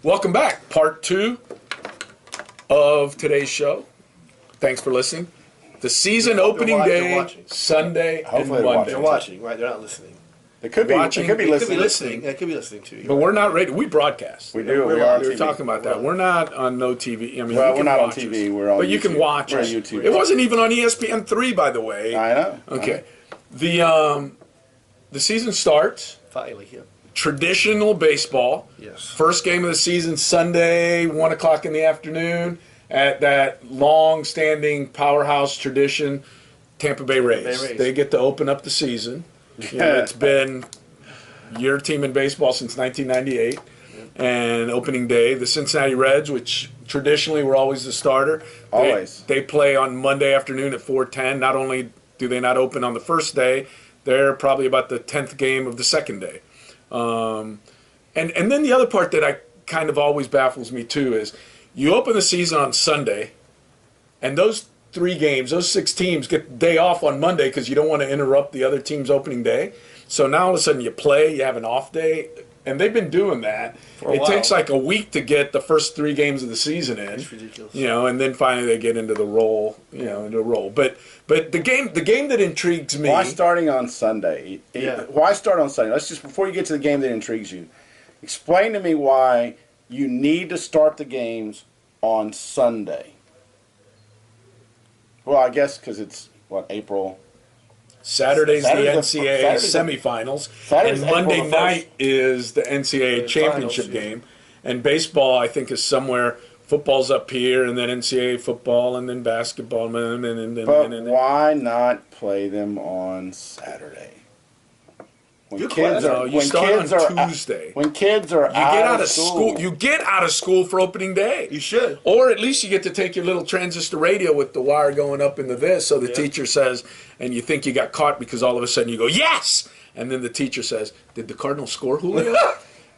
Welcome back. Part 2 of today's show. Thanks for listening. The season opening day, Sunday and Monday. They're watching, right? They're not listening. They could be Watching. They could be They could listening. be listening. They could be listening to you. But we're not ready. We broadcast. We do. We're We are on We were TV. talking about that. We're not on no TV. I mean, Well, you we're can not on watch TV. us. We're on But you can YouTube. watch We're on us. YouTube. It wasn't even on ESPN3, by the way. I know. Okay. The season starts. Finally, yeah. Traditional baseball. Yes. First game of the season, Sunday, 1 o'clock in the afternoon, at that long-standing powerhouse tradition, Tampa Bay Rays. Rays. They get to open up the season. You know, it's been your team in baseball since 1998. And opening day, the Cincinnati Reds, which traditionally were always the starter. Always. They play on Monday afternoon at 4:10. Not only do they not open on the first day, they're probably about the 10th game of the second day. And then the other part that I kind of always baffles me too is you open the season on Sunday, and those 3 games, those 6 teams get the day off on Monday because you don't want to interrupt the other team's opening day. So now all of a sudden you play, you have an off day, and they've been doing that. For a It while. takes like a week to get the first 3 games of the season in. It's ridiculous. You know, and then finally they get into the roll, But the game that intrigues me. Why starting on Sunday? Yeah. Why start on Sunday? Let's just, before you get to the game that intrigues you, explain to me why you need to start the games on Sunday. Well, I guess because it's, April? Saturday's the Saturday's the- NCAA Saturday's the- semifinals, Saturday's and Monday April the 1st. night is the NCAA The championship finals, yeah. game. And baseball, I think, is somewhere. Football's up here, and then NCAA football, and then basketball, But why not play them on Saturday? When Good kids question. are No, you when start kids on are Tuesday. when kids are You get out of school. You get out of school for opening day. You should. Or at least you get to take your little transistor radio with the wire going up into this, so the Yeah. teacher says, and you think you got caught because all of a sudden you go, yes! And then the teacher says, did the Cardinals score, Julio?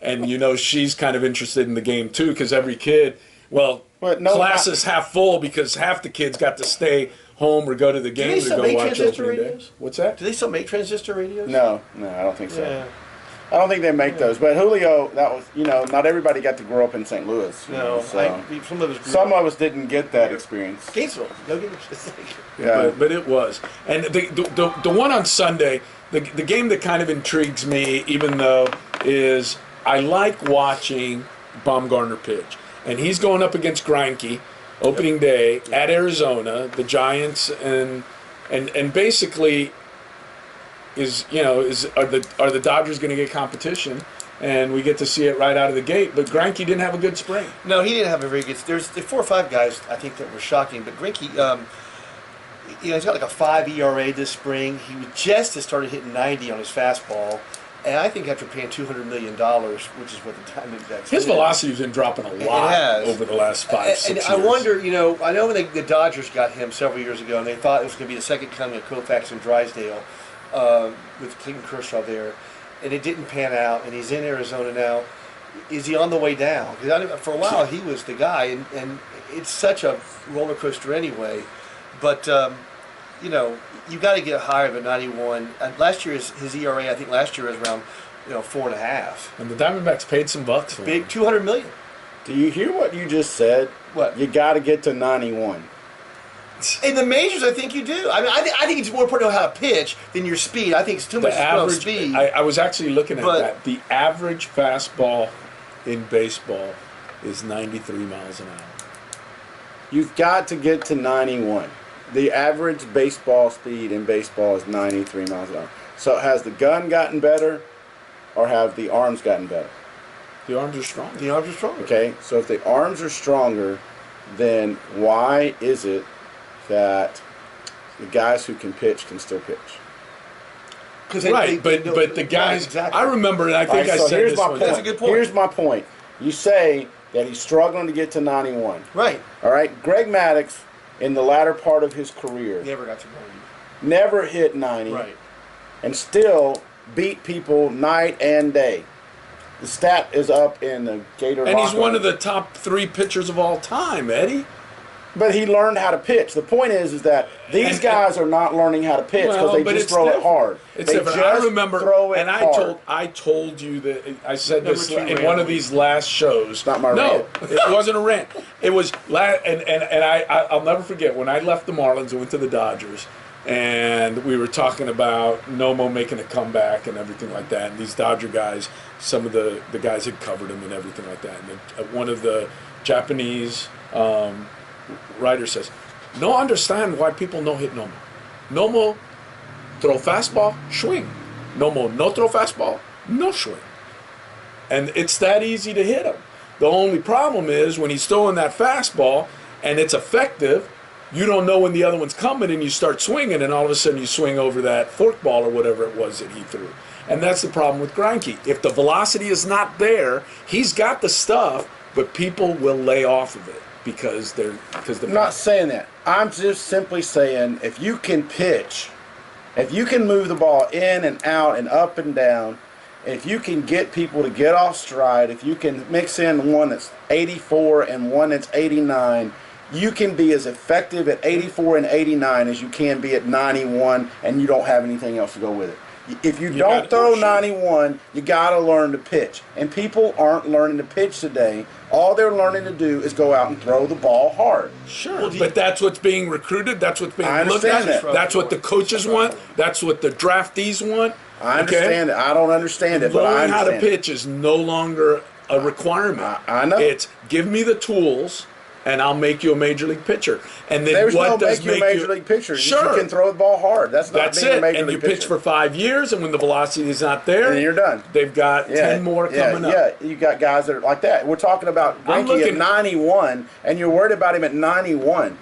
And you know she's kind of interested in the game too, because every kid, But no, class is half full because half the kids got to stay home or go to the they game to still go make watch transistor opening day. radios? What's that? Do they still make transistor radios? No, I don't think so. Yeah. I don't think they make those. But Julio, that was, not everybody got to grow up in St. Louis. No. so Some of us grew some up. of us didn't get that experience. Gainesville. No, Gainesville. Yeah. But it was. And the one on Sunday, the game that kind of intrigues me, even though, is I like watching Baumgartner pitch. And he's going up against Greinke opening day at Arizona, the Giants, and basically are the Dodgers going to get competition? And we get to see it right out of the gate. But Greinke didn't have a good spring. No, he didn't have a very good. There's 4 or 5 guys I think that were shocking, but Greinke, he's got like a 5 ERA this spring. He just has started hitting 90 on his fastball, and I think after paying $200 million, which is what the Diamondbacks His did. velocity's been dropping a lot has. over the last 5-6 And years. I wonder, I know when the Dodgers got him several years ago, and they thought it was going to be the second coming of Koufax and Drysdale with Clayton Kershaw there, and it didn't pan out, and he's in Arizona now. Is he on the way down? Because for a while he was the guy, and it's such a roller coaster anyway. But you got to get higher than 91. And last year his ERA, I think last year was around 4.5. And the Diamondbacks paid some bucks for him. Big, $200 million. Do you hear what you just said? What? You got to get to 91. In the majors, I think you do. I mean, I think it's more important to know how to pitch than your speed. I think it's too The much about average, speed. I was actually looking at But- that. The average fastball in baseball is 93 miles an hour. You've got to get to 91. The average baseball speed in baseball is 93 miles an hour. So has the gun gotten better or have the arms gotten better? The arms are strong. the arms are stronger. Okay, so if the arms are stronger, then why is it that the guys who can pitch can still pitch? Right, but the guys, right, exactly. I remember, and I think All right, I so said here's this my one. point. That's a good point. Here's my point. You say that he's struggling to get to 91. Right. All right, Greg Maddux, in the latter part of his career, Never got to 90. never hit 90 Right. and still beat people night and day. The stat is up in the Gator And he's Locker. one of the top 3 pitchers of all time, Eddie. But he learned how to pitch. The point is that these guys are not learning how to pitch because they just throw it hard. It's they different. just I remember, throw it and hard. I told you that I said this Number two in rant. one of these last shows. Not my no, rant. it wasn't a rant. It was I'll never forget when I left the Marlins and went to the Dodgers, and we were talking about Nomo making a comeback and everything like that. And these Dodger guys, some of the guys had covered him and everything like that. And then, one of the Japanese writers says, "No understand why people no hit Nomo. Nomo throw fastball, swing. Nomo no throw fastball, no swing. And it's that easy to hit him. The only problem is when he's throwing that fastball and it's effective, you don't know when the other one's coming and you start swinging and all of a sudden you swing over that forkball or whatever it was that he threw. And that's the problem with Greinke. If the velocity is not there, he's got the stuff, but people will lay off of it because I'm not saying that. I'm just simply saying if you can pitch, if you can move the ball in and out and up and down, if you can get people to get off stride, if you can mix in one that's 84 and one that's 89, you can be as effective at 84 and 89 as you can be at 91, and you don't have anything else to go with it. If you don't throw 91, you got to learn to pitch. And people aren't learning to pitch today. All they're learning to do is go out and throw the ball hard. Sure, but that's what's being recruited. That's what's being I looked at. understand that. That's what the coaches want. That's what the draftees want. I understand it. I don't understand it, but I Learning how understand to it. pitch is no longer a requirement. I know. It's give me the tools, and I'll make you a major league pitcher. And then There's what no does make you a major league pitcher. Sure, You can throw the ball hard. That's not that's being a it. major And league you pitcher. pitch for 5 years, and when the velocity is not there, And then you're done. They've got 10 more coming up. Yeah, you got guys that are like that. We're talking about I'm Greinke looking- at 91, and you're worried about him at 91.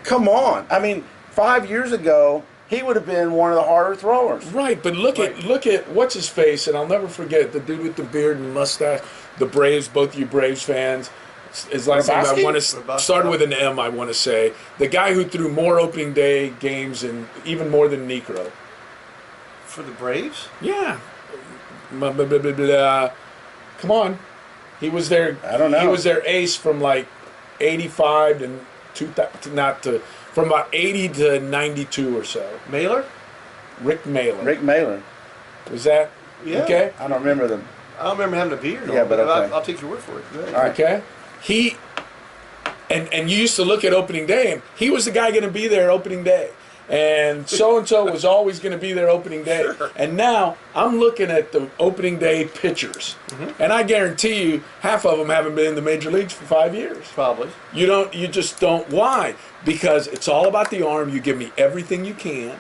Come on. I mean, 5 years ago, he would have been one of the harder throwers. Right, but look at what's his face, and I'll never forget the dude with the beard and mustache. The Braves, both you Braves fans. His last name I Grabowski? want to started with an M. I want to say the guy who threw more opening day games and even more than Necro. For the Braves? Yeah, blah, blah, blah, blah, blah. Come on, he was their. I don't know. He was their ace from like 85 to 2000, from about 80 to 92 or so. Mailer? Rick Mailer. Rick Mailer. Was that Yeah. okay? I don't remember them. I don't remember having a beard. Yeah, but okay. I'll take your word for it. Go ahead. All right. Okay, he and you used to look at opening day, and he was the guy going to be there opening day, and so was always going to be there opening day. Sure. And now I'm looking at the opening day pitchers, and I guarantee you half of them haven't been in the major leagues for 5 years. Probably. You just don't. Why? Because it's all about the arm. You give me everything you can.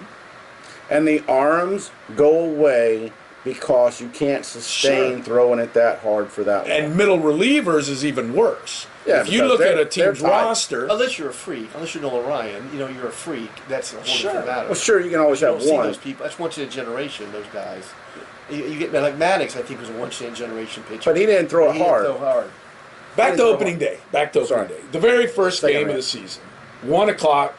And the arms go away because you can't sustain Sure. throwing it that hard for that long. And middle relievers is even worse. Yeah, if you because look at a they're team's tight. roster, Unless you're a freak. Unless you're Nolan Ryan. You're a freak. That's a whole Sure. different matter. Well, sure, you can always You have don't see one. those people. That's once in a generation, those guys. You get like Maddox, I think, was a once in a generation pitcher. But he didn't throw it He didn't hard. throw hard. back to Sorry. opening day. Back to opening Sorry. day. The very first Second game of round. the season, 1 o'clock,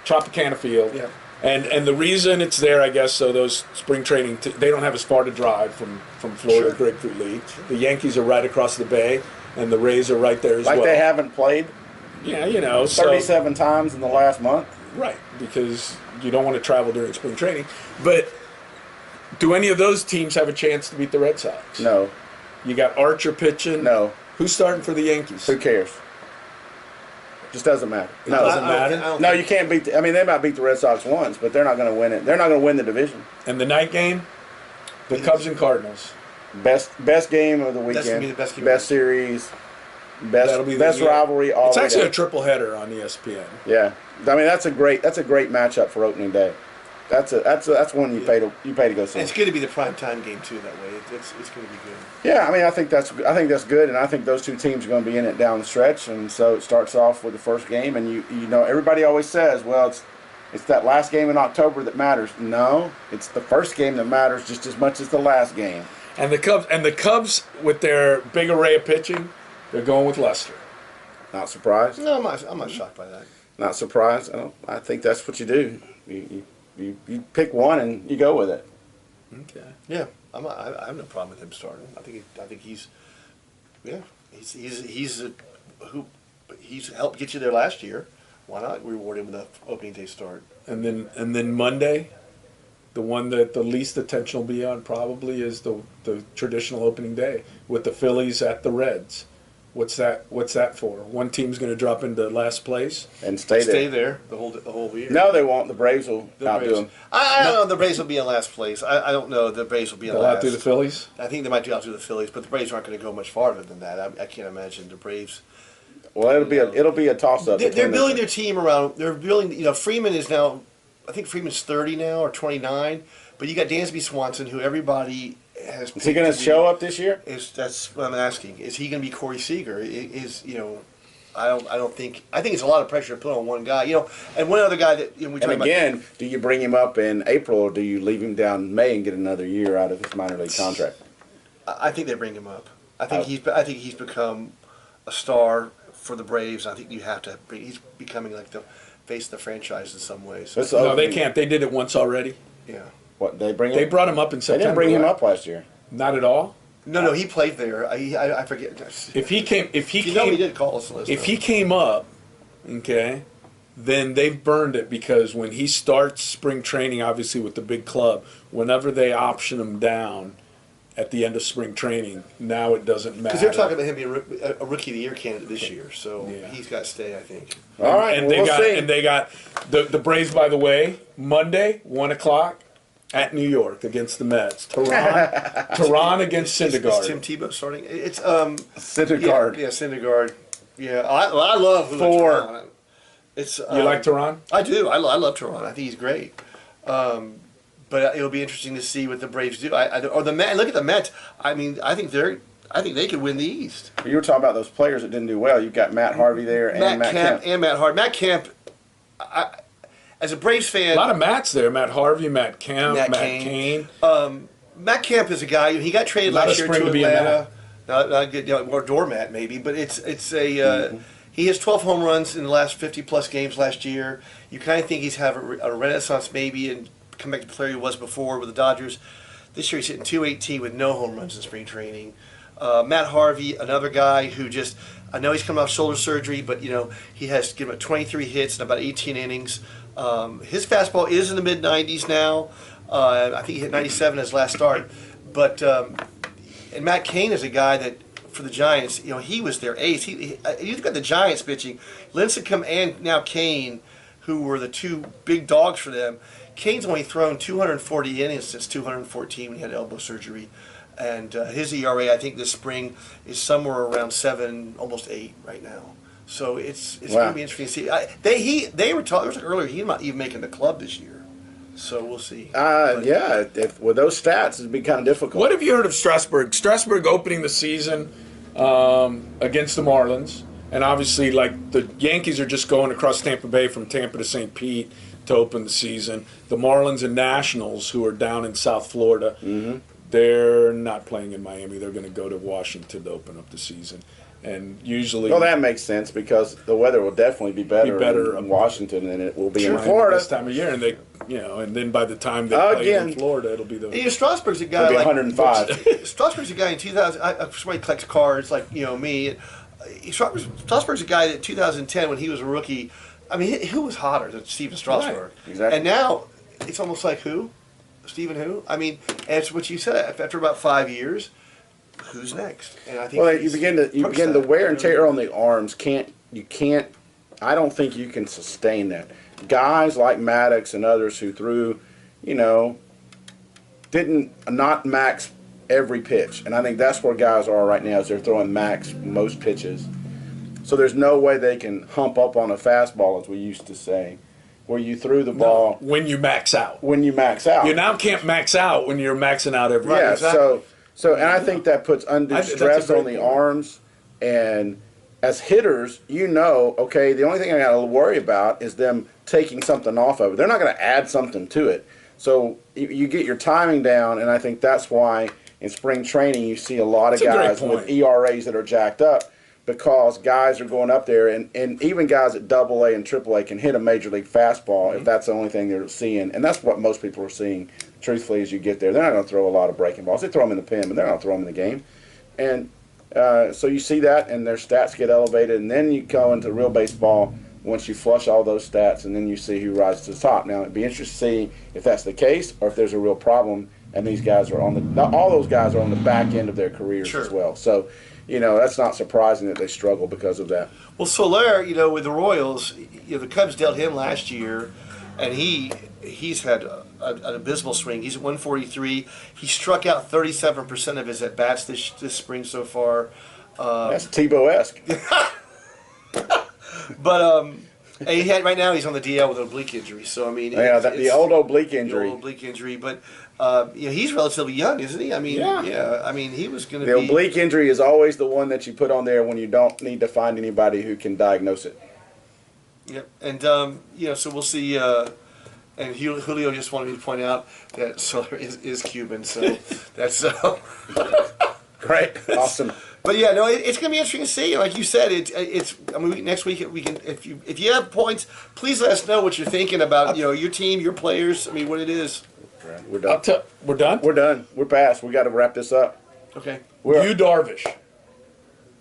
Tropicana Field. Yeah. And the reason it's there, I guess, so those spring training, they don't have as far to drive from Florida Sure. Grapefruit League. The Yankees are right across the bay, and the Rays are right there as Like well. they haven't played Yeah, so 37 times in the last month. right, because you don't want to travel during spring training. But do any of those teams have a chance to beat the Red Sox? No. You got Archer pitching. No. Who's starting for the Yankees? Who cares? Just doesn't matter. It No. doesn't matter. No, you can't beat. I mean, they might beat the Red Sox once, but they're not going to win it. They're not going to win the division. And the night game, the Cubs and Cardinals. Best game of the weekend. That's gonna be the best game. Best series. That'll be Best the- rivalry. All It's the way actually a down. triple header on ESPN. Yeah, I mean that's a great matchup for opening day. That's one you pay to go see. It's going to be the prime time game too. That way, it's going to be good. Yeah, I mean I think that's good, and I think those two teams are going to be in it down the stretch, and so it starts off with the first game, and you know everybody always says, well, it's that last game in October that matters. No, it's the first game that matters just as much as the last game. And the Cubs with their big array of pitching, they're going with Lester. Not surprised. No, I'm not shocked by that. Not surprised. I think that's what you do. You pick one and you go with it. Okay. Yeah, I have no problem with him starting. I think he's helped get you there last year. Why not reward him with the opening day start? And then Monday, the one that the least attention will be on probably is the traditional opening day with the Phillies at the Reds. What's that for? One team's going to drop into last place and stay there the whole year. No, they won't. The Braves will outdo them. I don't know. The Braves will be in last place. I don't know. The Braves will be in They'll last. outdo the Phillies. I think they might do outdo the Phillies, but the Braves aren't going to go much farther than that. I can't imagine the Braves. Well, it'll be a toss up. They're building their team around. They're building. Freeman is now. I think Freeman's 30 now or 29. But you got Dansby Swanson, who everybody has. Is he going to show up this year? That's what I'm asking. Is he going to be Corey Seager? I don't think. I think it's a lot of pressure to put on one guy. And one other guy that we talk and again, do you bring him up in April or do you leave him down in May and get another year out of his minor league contract? I think they bring him up. I think he's become a star for the Braves. I think you have to bring. He's becoming like the face of the franchise in some ways. No, they can't. They did it once already. Yeah. What they bring? They brought him up in September. They didn't bring him up last year. Not at all. No, he played there. I forget. If he he did call us a list. If he came up, okay, then they've burned it because when he starts spring training, obviously with the big club, whenever they option him down at the end of spring training, now it doesn't matter. Because they're talking about him being a rookie of the year candidate this year, so he's got to stay, I think. All right, and they got the Braves, by the way, Monday 1:00. At New York against the Mets. Tehran against Syndergaard. Is Tim Tebow starting? It's Syndergaard. Yeah, Syndergaard. Yeah, I love Tehran. It's you like Tehran? I do. I love Tehran. I think he's great. But it'll be interesting to see what the Braves do. Or the Mets. Look at the Mets. I mean, I think they could win the East. You were talking about those players that didn't do well. You've got Matt Harvey there and Matt Kemp. And Matt Harvey. Matt Kemp. As a Braves fan, a lot of Matts there. Matt Harvey, Matt Kemp, Matt Cain. Matt Kemp is a guy. He got traded last year to Atlanta. Not good, more doormat maybe, but it's a. He has 12 home runs in the last 50-plus games last year. You kind of think he's have a renaissance maybe and come back to the player he was before with the Dodgers. This year he's hitting .218 with no home runs in spring training. Matt Harvey, another guy who just. I know he's coming off shoulder surgery, but he has given 23 hits in about 18 innings. His fastball is in the mid-90s now. I think he hit 97 his last start. But and Matt Cain is a guy that for the Giants, he was their ace. You've got the Giants pitching, Lincecum and now Cain, who were the two big dogs for them. Cain's only thrown 240 innings since 214 when he had elbow surgery. And his ERA, I think this spring, is somewhere around 7, almost 8 right now. So it's going to be interesting to see. They were talking earlier. He's not even making the club this year. So we'll see. With those stats, it'd be kind of difficult. What have you heard of Strasburg? Strasburg opening the season against the Marlins, and obviously, like the Yankees are just going across Tampa Bay from Tampa to St. Pete to open the season. The Marlins and Nationals, who are down in South Florida. Mm-hmm. They're not playing in Miami. They're going to go to Washington to open up the season. And usually... Well, that makes sense because the weather will definitely be better in Washington than it will be in Florida. This time of year. And and then by the time they play in Florida, it'll be the... Strasburg's a guy like... 105. Strasburg's a guy in 2000... somebody collects cards like, me. Strasburg's a guy that in 2010 when he was a rookie... I mean, who was hotter than Steven Strasburg? Right. Exactly. And now, it's almost like who? Stephen who? I mean, and it's what you said. After about 5 years, who's next? And I think you begin the wear and tear on the arms. I don't think you can sustain that. Guys like Maddox and others who threw, didn't not max every pitch, and I think that's where guys are right now. Is they're throwing max most pitches, so there's no way they can hump up on a fastball, as we used to say. Where you threw the ball when you max out. You now can't max out when you're maxing out every. Yeah, exactly. So and I think that puts undue stress on the arms. And as hitters, okay, the only thing I got to worry about is them taking something off of it. They're not going to add something to it. So you get your timing down, and I think that's why in spring training you see a lot of guys with ERAs that are jacked up. Because guys are going up there, and even guys at AA and AAA can hit a major league fastball if that's the only thing they're seeing. And that's what most people are seeing, truthfully, as you get there. They're not going to throw a lot of breaking balls. They throw them in the pen, but they're not going to throw them in the game. And so you see that, and their stats get elevated. And then you go into real baseball, once you flush all those stats, and then you see who rises to the top. Now, it'd be interesting to see if that's the case or if there's a real problem, and these guys are on the, not all those guys are on the back end of their careers Sure. as well. So, that's not surprising that they struggle because of that. Well, Soler, with the Royals, the Cubs dealt him last year, and he's had an abysmal swing. He's at 143. He struck out 37% of his at bats this spring so far. That's Tebow-esque. But and right now he's on the DL with an oblique injury. So I mean, The old oblique the injury. old oblique injury. But he's relatively young, isn't he? I mean, Yeah. I mean, he was going The to be. oblique injury is always the one that you put on there when you don't need to find anybody who can diagnose it. Yep. And so we'll see. And Julio just wanted me to point out that Soler is Cuban, so that's. Great. Awesome. But yeah, no, it's going to be interesting to see. Like you said, it's. I mean, next week we can. If you have points, please let us know what you're thinking about. Your team, your players. I mean, what it is. We're done. We're done. We're done. We're past. We got to wrap this up. Okay. Yu Darvish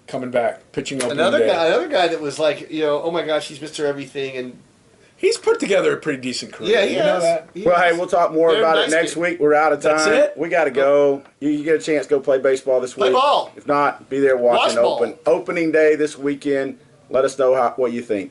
coming back, pitching opening Another day. guy that was like, oh my gosh, he's Mr. Everything, and He's put together a pretty decent career. yeah, he You know has. that? He Well, has. hey, we'll talk more Very about nice it next kid. week. We're out of time. That's it? We got to go. You get a chance, go play baseball this Play week. ball. If not, be there watching Watch ball. opening day this weekend. Let us know what you think.